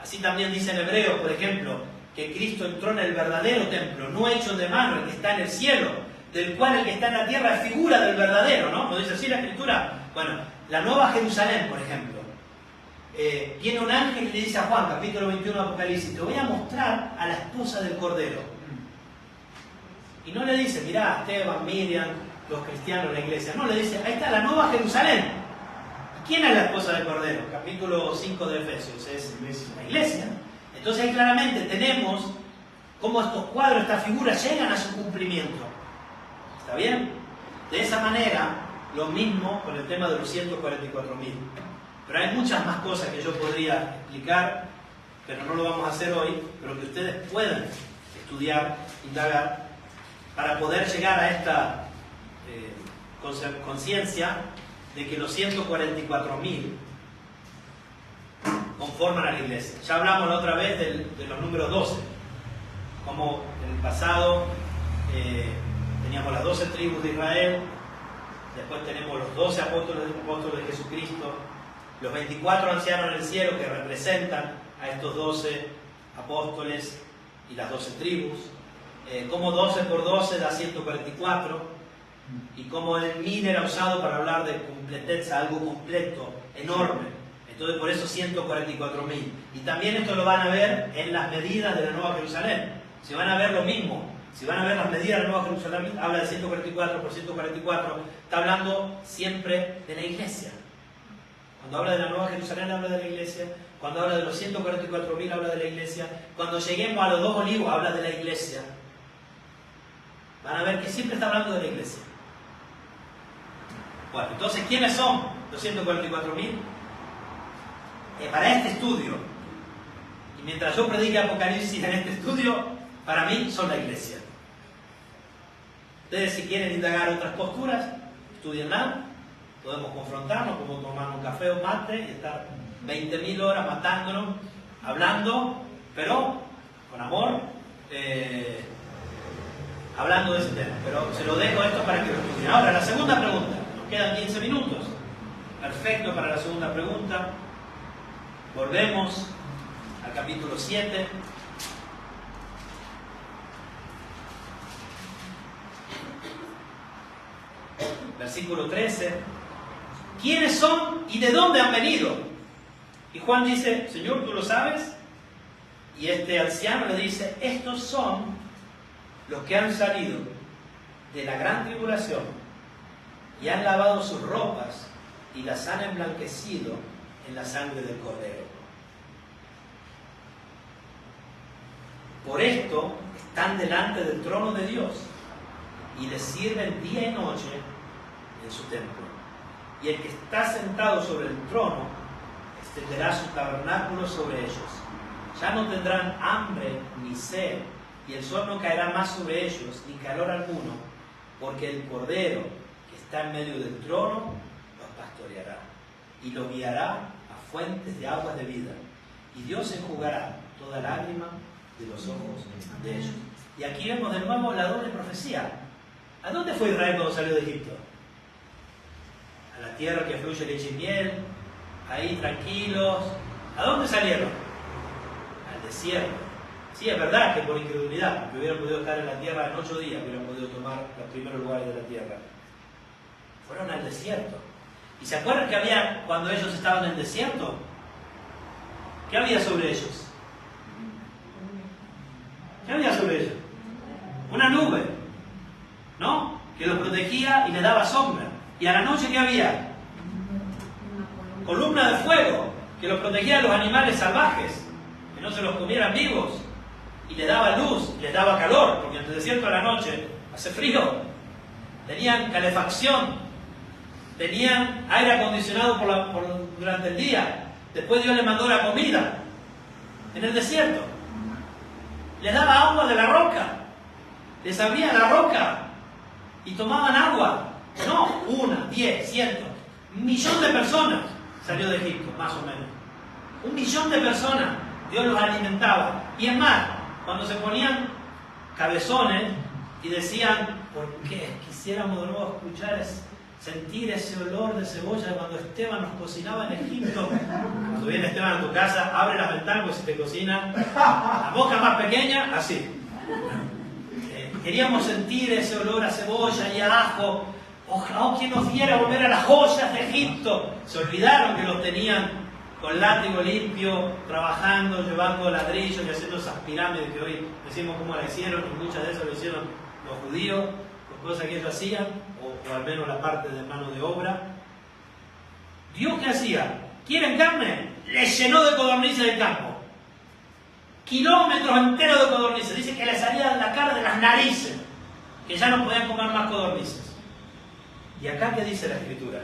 Así también dice en Hebreos, por ejemplo, que Cristo entró en el verdadero templo, no hecho de mano, el que está en el cielo, del cual el que está en la tierra es figura del verdadero, ¿no? ¿No dice así la Escritura? Bueno, la Nueva Jerusalén, por ejemplo, viene un ángel y le dice a Juan, capítulo 21 de Apocalipsis, te voy a mostrar a la esposa del Cordero. Y no le dice, mirá, Esteban, Miriam, los cristianos, la iglesia. No, le dice, ahí está la Nueva Jerusalén. ¿Quién es la esposa del Cordero? Capítulo 5 de Efesios, es la iglesia. Entonces ahí claramente tenemos cómo estos cuadros, estas figuras llegan a su cumplimiento. ¿Está bien? De esa manera, lo mismo con el tema de los 144.000. Pero hay muchas más cosas que yo podría explicar, pero no lo vamos a hacer hoy, pero que ustedes puedan estudiar, indagar, para poder llegar a esta conciencia de que los 144.000 conforman a la iglesia. Ya hablamos la otra vez de los números 12, como en el pasado teníamos las 12 tribus de Israel, después tenemos los 12 apóstoles de Jesucristo, los 24 ancianos en el cielo que representan a estos 12 apóstoles y las 12 tribus, como 12 por 12 da 144, y como el 1000 era usado para hablar de completeza, algo completo, enorme. Entonces por eso 144.000. Y también esto lo van a ver en las medidas de la Nueva Jerusalén. Si van a ver lo mismo, si van a ver las medidas de la Nueva Jerusalén, habla de 144 por 144, está hablando siempre de la iglesia. Cuando habla de la Nueva Jerusalén habla de la iglesia, cuando habla de los 144.000 habla de la iglesia, cuando lleguemos a los 2 olivos habla de la iglesia. Van a ver que siempre está hablando de la iglesia. Bueno, entonces, ¿quiénes son los 144.000? Para este estudio, y mientras yo predique Apocalipsis en este estudio, para mí son la iglesia. Ustedes, si quieren indagar otras posturas, estudienla, podemos confrontarnos, podemos tomar un café o mate y estar 20.000 horas matándonos, hablando, pero con amor, hablando de ese tema. Pero se lo dejo esto para que lo estudien. Ahora, la segunda pregunta. Nos quedan 15 minutos. Perfecto para la segunda pregunta. Volvemos al capítulo 7. Versículo 13. ¿Quiénes son y de dónde han venido? Y Juan dice, Señor, ¿tú lo sabes? Y este anciano le dice, estos son los que han salido de la gran tribulación y han lavado sus ropas y las han emblanquecido en la sangre del Cordero. Por esto están delante del trono de Dios y le sirven día y noche en su templo. Y el que está sentado sobre el trono extenderá su tabernáculo sobre ellos. Ya no tendrán hambre ni sed, y el sol no caerá más sobre ellos, ni calor alguno, porque el Cordero que está en medio del trono los pastoreará y los guiará a fuentes de aguas de vida. Y Dios enjugará toda lágrima de los ojos de ellos. Y aquí vemos de nuevo la doble profecía. ¿A dónde fue Israel cuando salió de Egipto? A la tierra que fluye leche y miel, ahí tranquilos. ¿A dónde salieron? Al desierto. Sí, es verdad que por incredulidad, porque hubieran podido estar en la tierra en 8 días, hubieran podido tomar los primeros lugares de la tierra. Fueron al desierto. ¿Y se acuerdan que había, cuando ellos estaban en el desierto? ¿Qué había sobre ellos? ¿Qué había sobre ellos? Una nube, ¿no? Que los protegía oscurecía y le daba sombra. Y a la noche, ¿qué había? Columna de fuego que los protegía de los animales salvajes, que no se los comieran vivos. Y le daba luz, y les daba calor, porque en el desierto a la noche hace frío. Tenían calefacción, tenían aire acondicionado durante el día. Después Dios les mandó la comida en el desierto. Les daba agua de la roca. Les abría la roca y tomaban agua. No, 1, 10, 100, 1.000.000 de personas salió de Egipto, más o menos. 1.000.000 de personas. Dios los alimentaba. Y es más, cuando se ponían cabezones y decían, ¿por qué? Quisiéramos de nuevo sentir ese olor de cebolla de cuando Esteban nos cocinaba en Egipto. Cuando viene Esteban a tu casa, abre las ventanas, pues si te cocina la boca más pequeña, así. Queríamos sentir ese olor a cebolla y a ajo. Ojalá que nos diera volver a las joyas de Egipto. Se olvidaron que los tenían con látigo limpio, trabajando, llevando ladrillos y haciendo esas pirámides que hoy decimos cómo la hicieron, y muchas de esas lo hicieron los judíos, con cosas que ellos hacían, o al menos la parte de mano de obra. ¿Dios qué hacía? ¿Quieren carne? Les llenó de codornices el campo. Kilómetros enteros de codornices. Dice que les salía la carne de las narices, que ya no podían comer más codornices. ¿Y acá qué dice la Escritura?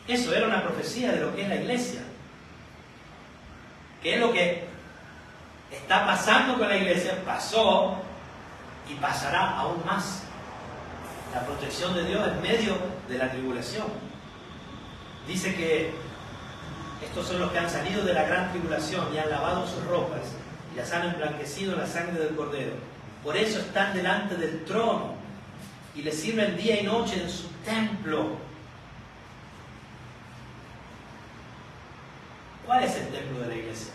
Eso era una profecía de lo que es la iglesia. ¿Qué es lo que está pasando con la iglesia? Pasó y pasará aún más. La protección de Dios en medio de la tribulación. Dice que estos son los que han salido de la gran tribulación y han lavado sus ropas y las han emblanquecido en la sangre del Cordero. Por eso están delante del trono y le sirven día y noche en su templo. ¿Cuál es el templo de la iglesia?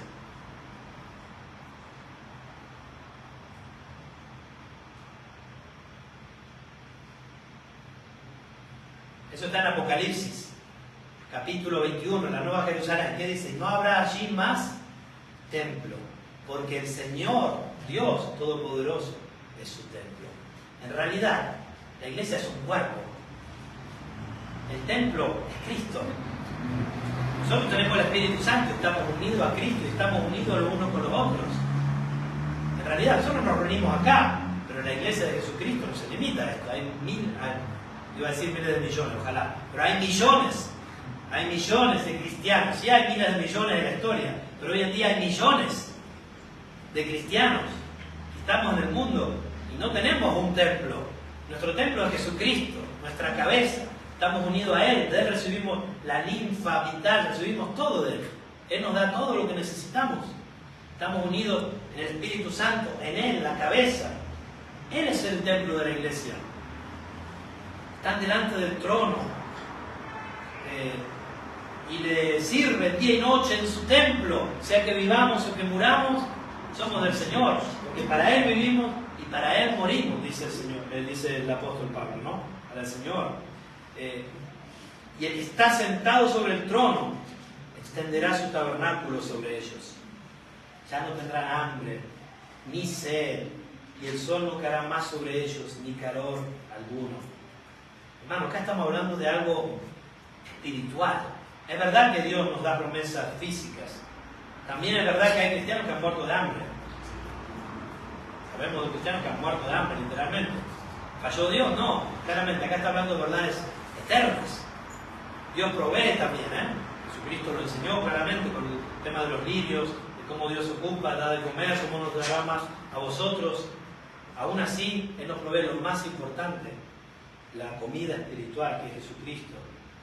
Eso está en Apocalipsis, capítulo 21, en la Nueva Jerusalén. ¿Qué dice? No habrá allí más templo, porque el Señor, Dios Todopoderoso, es su templo. En realidad, la iglesia es un cuerpo. El templo es Cristo. Nosotros tenemos el Espíritu Santo, estamos unidos a Cristo y estamos unidos los unos con los otros. En realidad, nosotros nos reunimos acá, pero la iglesia de Jesucristo no se limita a esto. Iba a decir miles de millones, ojalá, pero hay millones de cristianos. Sí hay miles de millones en la historia, pero hoy en día hay millones de cristianos. Estamos en el mundo y no tenemos un templo. Nuestro templo es Jesucristo, nuestra cabeza. Estamos unidos a Él, de Él recibimos la linfa vital, recibimos todo de Él. Él nos da todo lo que necesitamos. Estamos unidos en el Espíritu Santo, en Él, la cabeza. Él es el templo de la iglesia. Están delante del trono y le sirven día y noche en su templo, sea que vivamos o que muramos, somos del Señor, porque para Él vivimos y para Él morimos, dice el Señor, dice el apóstol Pablo, ¿no? Para el Señor. Y el que está sentado sobre el trono extenderá su tabernáculo sobre ellos. Ya no tendrán hambre, ni sed, y el sol no caerá más sobre ellos, ni calor alguno. Hermano, acá estamos hablando de algo espiritual. Es verdad que Dios nos da promesas físicas. También es verdad que hay cristianos que han muerto de hambre. Sabemos de cristianos que han muerto de hambre, literalmente. ¿Falló Dios? No. Claramente, acá está hablando de verdades eternas. Dios provee también, Jesucristo lo enseñó claramente con el tema de los lirios, de cómo Dios se ocupa, da de comer, cómo nos dará más a vosotros. Aún así, Él nos provee lo más importante. La comida espiritual que es Jesucristo,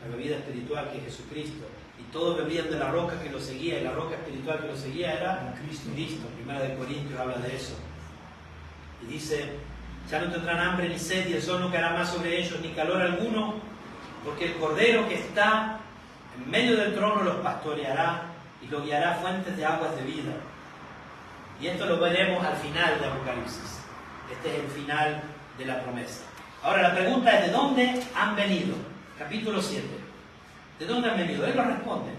la bebida espiritual que es Jesucristo, y todos bebían de la roca que lo seguía, y la roca espiritual que lo seguía era Cristo. Primera de Corintios habla de eso, y dice: ya no tendrán hambre ni sed, y el sol no caerá más sobre ellos, ni calor alguno, porque el Cordero que está en medio del trono los pastoreará y los guiará a fuentes de aguas de vida. Y esto lo veremos al final de Apocalipsis. Este es el final de la promesa. Ahora la pregunta es: ¿de dónde han venido? Capítulo 7. ¿De dónde han venido? Él lo responde: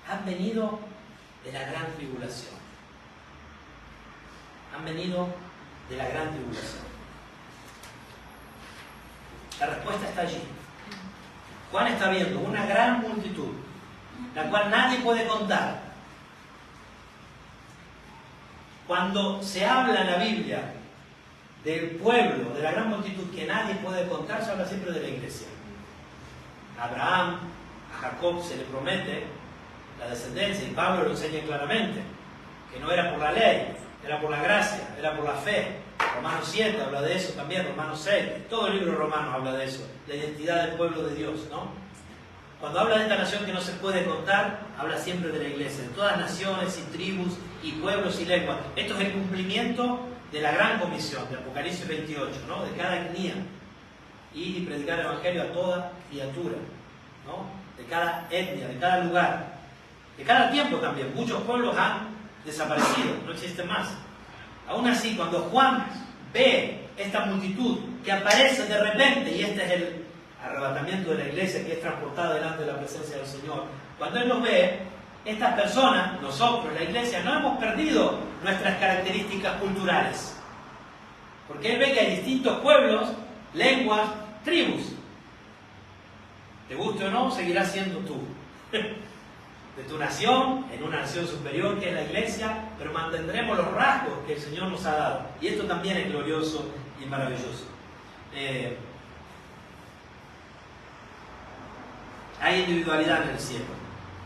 han venido de la gran tribulación. Han venido de la gran tribulación. La respuesta está allí. Juan está viendo una gran multitud, la cual nadie puede contar. Cuando se habla en la Biblia del pueblo, de la gran multitud que nadie puede contar, se habla siempre de la iglesia. A Abraham, a Jacob se le promete la descendencia, y Pablo lo enseña claramente, que no era por la ley, era por la gracia, era por la fe. Romanos 7 habla de eso también, Romanos 6, todo el libro de Romanos habla de eso, la identidad del pueblo de Dios, ¿no? Cuando habla de esta nación que no se puede contar, habla siempre de la iglesia, de todas naciones y tribus y pueblos y lenguas. Esto es el cumplimiento de la gran comisión de Apocalipsis 28, ¿no? De cada etnia, y predicar el evangelio a toda criatura, ¿no? De cada etnia, de cada lugar, de cada tiempo también. Muchos pueblos han desaparecido, no existen más. Aún así, cuando Juan ve esta multitud que aparece de repente, y este es el arrebatamiento de la iglesia que es transportada delante de la presencia del Señor, cuando él los ve, estas personas, nosotros, la iglesia, no hemos perdido nuestras características culturales, porque él ve que hay distintos pueblos, lenguas, tribus. Te guste o no, seguirás siendo tú, de tu nación, en una nación superior que es la iglesia, pero mantendremos los rasgos que el Señor nos ha dado, y esto también es glorioso y maravilloso. Hay individualidad en el cielo.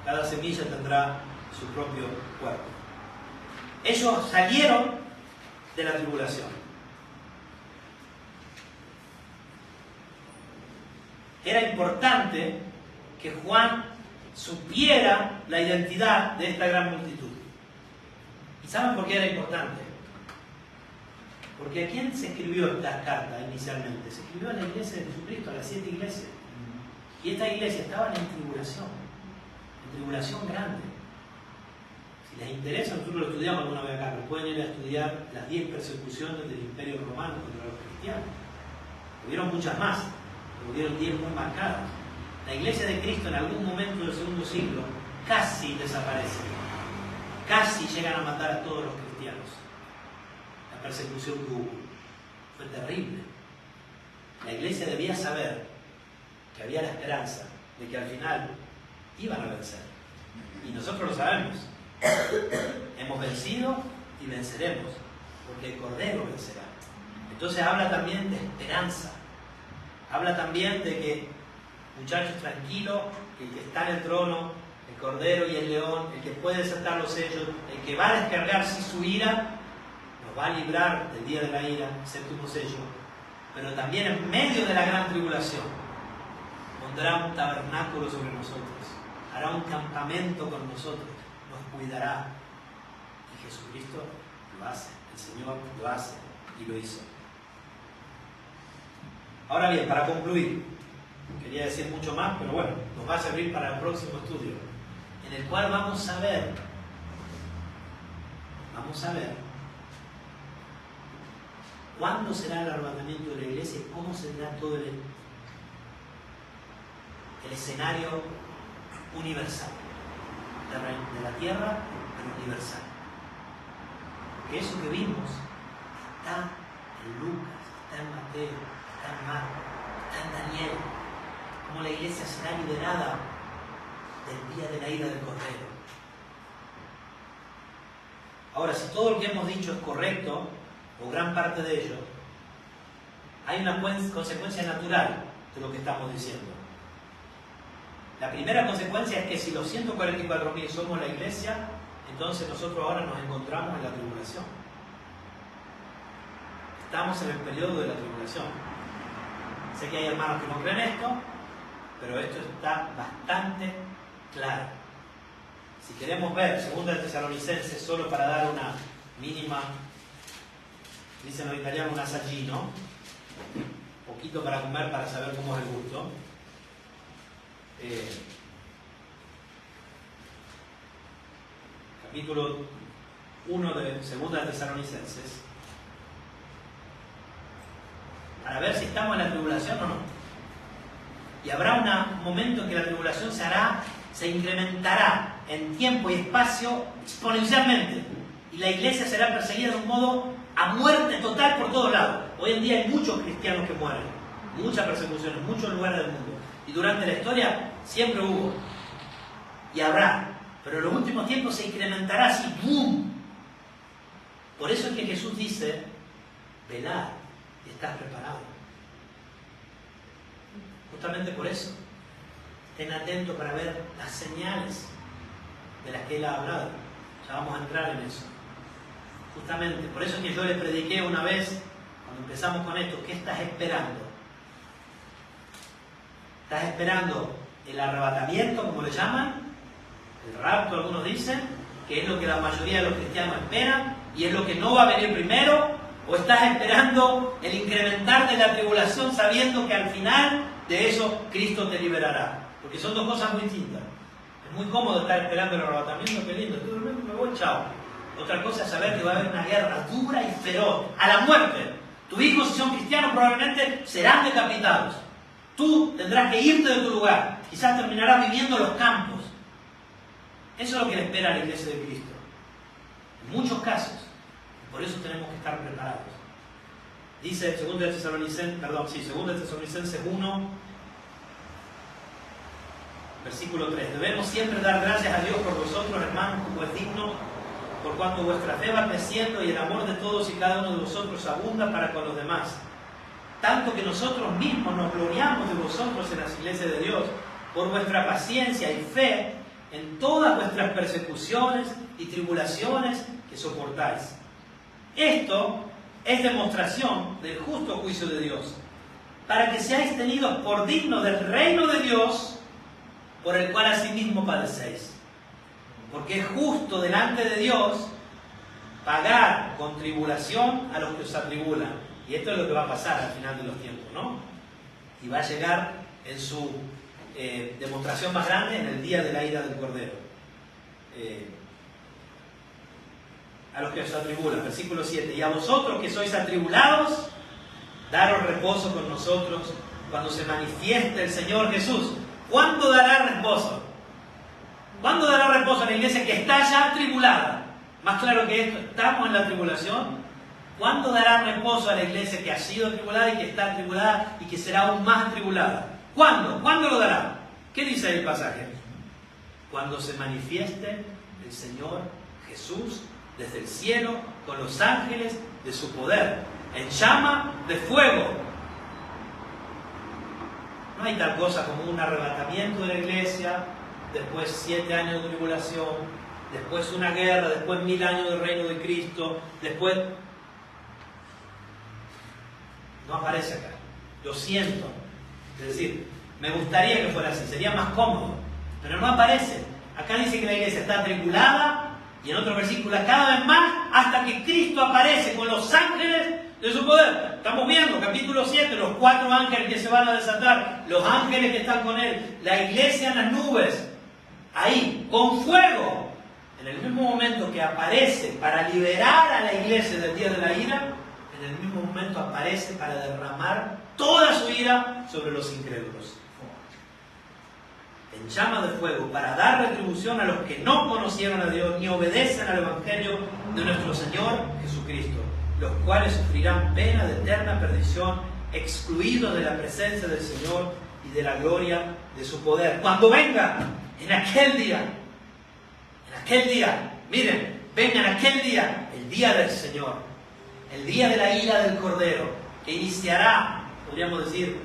Cada semilla tendrá su propio cuerpo. Ellos salieron de la tribulación. Era importante que Juan supiera la identidad de esta gran multitud. ¿Y saben por qué era importante? Porque ¿a quién se escribió esta carta inicialmente? Se escribió a la iglesia de Jesucristo, a las 7 iglesias. Y esta iglesia estaba en tribulación grande. Si les interesa, nosotros lo estudiamos alguna vez acá, pero pueden ir a estudiar las 10 persecuciones del Imperio Romano contra los cristianos. Hubieron muchas más, pero hubieron 10 muy marcadas. La iglesia de Cristo en algún momento del segundo siglo casi desaparece. Casi llegan a matar a todos los cristianos. La persecución que hubo fue terrible. La iglesia debía saber que había la esperanza de que al final iban a vencer. Y nosotros lo sabemos. Hemos vencido y venceremos, porque el Cordero vencerá. Entonces habla también de esperanza. Habla también de que, muchachos, tranquilos, que el que está en el trono, el Cordero y el León, el que puede desatar los sellos, el que va a descargar su ira, nos va a librar del día de la ira, séptimo sello. Pero también en medio de la gran tribulación pondrá un tabernáculo sobre nosotros, hará un campamento con nosotros, nos cuidará. Y Jesucristo lo hace, el Señor lo hace y lo hizo. Ahora bien, para concluir, quería decir mucho más, pero bueno, nos va a servir para el próximo estudio, en el cual vamos a ver cuándo será el arrebatamiento de la iglesia y cómo será todo el escenario universal, de la tierra pero universal. Porque eso que vimos está en Lucas, está en Mateo, está en Marcos, está en Daniel, cómo la iglesia será liberada del día de la ira del Cordero. Ahora, si todo lo que hemos dicho es correcto, o gran parte de ello, hay una consecuencia natural de lo que estamos diciendo. La primera consecuencia es que si los 144.000 somos la iglesia, entonces nosotros ahora nos encontramos en la tribulación. Estamos en el periodo de la tribulación. Sé que hay hermanos que no creen esto, pero esto está bastante claro. Si queremos ver 2 Tesalonicenses, solo para dar una mínima, dicen los italianos, un assaggino, poquito para comer, para saber cómo es el gusto. Capítulo 1 de 2 Tesalonicenses, para ver si estamos en la tribulación o no. Y habrá un momento en que la tribulación se incrementará en tiempo y espacio exponencialmente, y la iglesia será perseguida de un modo a muerte total por todos lados. Hoy en día hay muchos cristianos que mueren, muchas persecuciones, muchos lugares del mundo. Y durante la historia siempre hubo. Y habrá. Pero en los últimos tiempos se incrementará así. ¡Boom! Por eso es que Jesús dice, velad y estás preparado. Justamente por eso. Estén atentos para ver las señales de las que Él ha hablado. Ya vamos a entrar en eso. Justamente, por eso es que yo le prediqué una vez, cuando empezamos con esto, ¿qué estás esperando? ¿Estás esperando el arrebatamiento, como le llaman? El rapto, algunos dicen, que es lo que la mayoría de los cristianos esperan, y es lo que no va a venir primero, o estás esperando el incrementar de la tribulación sabiendo que al final de eso Cristo te liberará. Porque son dos cosas muy distintas. Es muy cómodo estar esperando el arrebatamiento, qué lindo, estoy durmiendo, me voy, chao. Otra cosa es saber que va a haber una guerra dura y feroz, a la muerte. Tus hijos, si son cristianos, probablemente serán decapitados. Tú tendrás que irte de tu lugar. Quizás terminarás viviendo en los campos. Eso es lo que le espera a la iglesia de Cristo. En muchos casos. Por eso tenemos que estar preparados. Dice 2 Tesalonicenses 1, versículo 3. Debemos siempre dar gracias a Dios por vosotros, hermanos, como es digno, por cuanto vuestra fe va creciendo y el amor de todos y cada uno de vosotros abunda para con los demás. Tanto que nosotros mismos nos gloriamos de vosotros en las iglesias de Dios, por vuestra paciencia y fe en todas vuestras persecuciones y tribulaciones que soportáis. Esto es demostración del justo juicio de Dios, para que seáis tenidos por dignos del reino de Dios, por el cual asimismo padecéis. Porque es justo delante de Dios pagar con tribulación a los que os atribulan. Y esto es lo que va a pasar al final de los tiempos, ¿no? Y va a llegar en su demostración más grande en el día de la ira del Cordero. A los que os atribulan, versículo 7. Y a vosotros que sois atribulados, daros reposo con nosotros cuando se manifieste el Señor Jesús. ¿Cuándo dará reposo? ¿Cuándo dará reposo a la iglesia que está ya atribulada? Más claro que esto, estamos en la tribulación. ¿Cuándo dará reposo a la iglesia que ha sido atribulada y que está atribulada y que será aún más atribulada? ¿Cuándo? ¿Cuándo lo dará? ¿Qué dice el pasaje? Cuando se manifieste el Señor Jesús desde el cielo con los ángeles de su poder, en llama de fuego. No hay tal cosa como un arrebatamiento de la iglesia, después 7 años de tribulación, después una guerra, después 1000 años del reino de Cristo, después... No aparece acá. Lo siento. Es decir, me gustaría que fuera así, sería más cómodo, pero no aparece. Acá dice que la iglesia está atribulada, y en otro versículo cada vez más, hasta que Cristo aparece con los ángeles de su poder. Estamos viendo, capítulo 7, los 4 ángeles que se van a desatar, los ángeles que están con él, la iglesia en las nubes, ahí, con fuego. En el mismo momento que aparece para liberar a la iglesia del día de la ira, en el mismo momento aparece para derramar toda su ira sobre los incrédulos. En llama de fuego, para dar retribución a los que no conocieron a Dios ni obedecen al Evangelio de nuestro Señor Jesucristo, los cuales sufrirán pena de eterna perdición, excluidos de la presencia del Señor y de la gloria de su poder. Cuando venga, en aquel día, miren, venga en aquel día, el día del Señor, el día de la ira del Cordero, que iniciará, podríamos decir,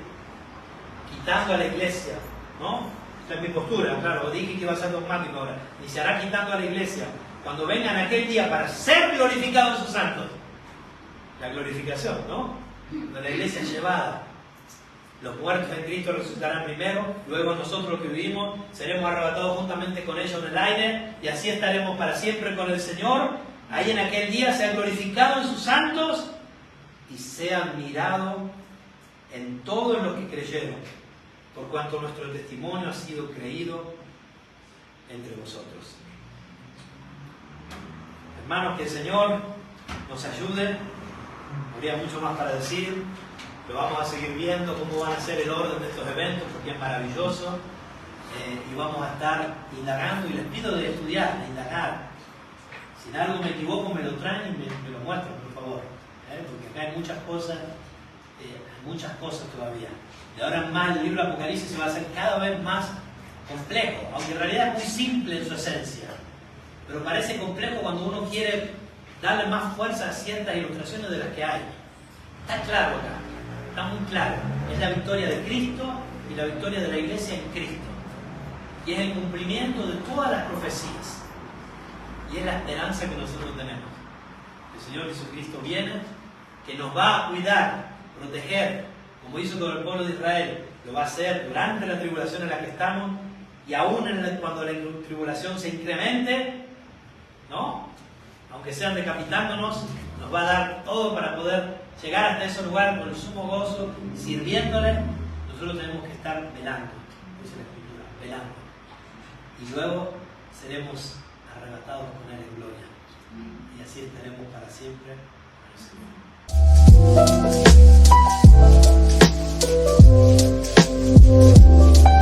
quitando a la iglesia, ¿no? Esta es mi postura, claro, dije que iba a ser dogmático ahora. Iniciará quitando a la iglesia, cuando vengan aquel día para ser glorificados sus santos. La glorificación, ¿no? De la iglesia llevada. Los muertos en Cristo resucitarán primero, luego nosotros los que vivimos seremos arrebatados juntamente con ellos en el aire, y así estaremos para siempre con el Señor. Ahí en aquel día sea glorificado en sus santos y sea admirado en todos los que creyeron, por cuanto nuestro testimonio ha sido creído entre vosotros. Hermanos, que el Señor nos ayude. Habría mucho más para decir, lo vamos a seguir viendo, cómo van a ser el orden de estos eventos, porque es maravilloso, y vamos a estar indagando, y les pido de estudiar, de indagar. Si en algo me equivoco, me lo traen y me lo muestran, por favor, porque acá hay muchas cosas hay muchas cosas todavía. De ahora en más el libro de Apocalipsis se va a hacer cada vez más complejo, aunque en realidad es muy simple en su esencia. Pero parece complejo cuando uno quiere darle más fuerza a ciertas ilustraciones de las que hay. Está claro acá, está muy claro. Es la victoria de Cristo y la victoria de la iglesia en Cristo. Y es el cumplimiento de todas las profecías. Y es la esperanza que nosotros tenemos. El Señor Jesucristo viene, que nos va a cuidar, proteger, como hizo con el pueblo de Israel. Lo va a hacer durante la tribulación en la que estamos, y aún cuando la tribulación se incremente, ¿no? Aunque sean decapitándonos, nos va a dar todo para poder llegar hasta ese lugar con el sumo gozo, sirviéndole. Nosotros tenemos que estar velando, dice la Escritura, velando. Y luego seremos arrebatados con Él en gloria. Y así estaremos para siempre con el Señor.